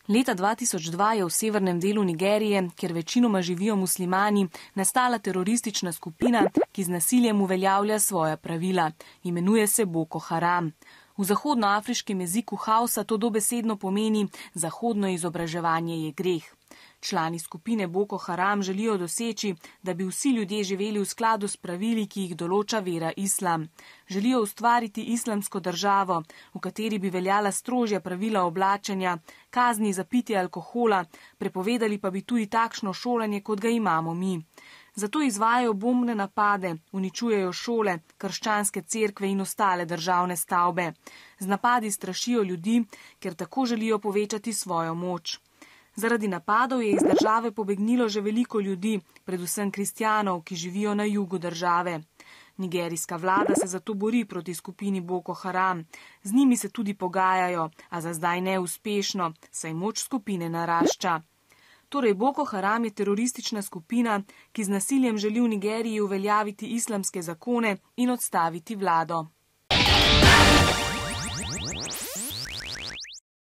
Leta 2002 je v severnem delu Nigerije, kjer večinoma živijo muslimani, nastala teroristična skupina, ki z nasiljem uveljavlja svoja pravila. Imenuje se Boko Haram. V zahodnoafriškem jeziku Hausa to dobesedno pomeni zahodno izobraževanje je greh. Člani skupine Boko Haram želijo doseči, da bi vsi ljudje živeli v skladu s pravili, ki jih določa vera islam. Želijo ustvariti islamsko državo, v kateri bi veljala strožja pravila oblačenja, kazni za pitje alkohola, prepovedali pa bi tudi takšno šolanje, kot ga imamo mi. Zato izvajajo bombne napade, uničujejo šole, krščanske cerkve in ostale državne stavbe. Z napadi strašijo ljudi, ker tako želijo povečati svojo moč. Zaradi napadov je iz države pobegnilo že veliko ljudi, predvsem kristjanov, ki živijo na jugu države. Nigerijska vlada se zato bori proti skupini Boko Haram. Z njimi se tudi pogajajo, a za zdaj neuspešno, saj moč skupine narašča. Torej Boko Haram je teroristična skupina, ki z nasiljem želi v Nigeriji uveljaviti islamske zakone in odstaviti vlado.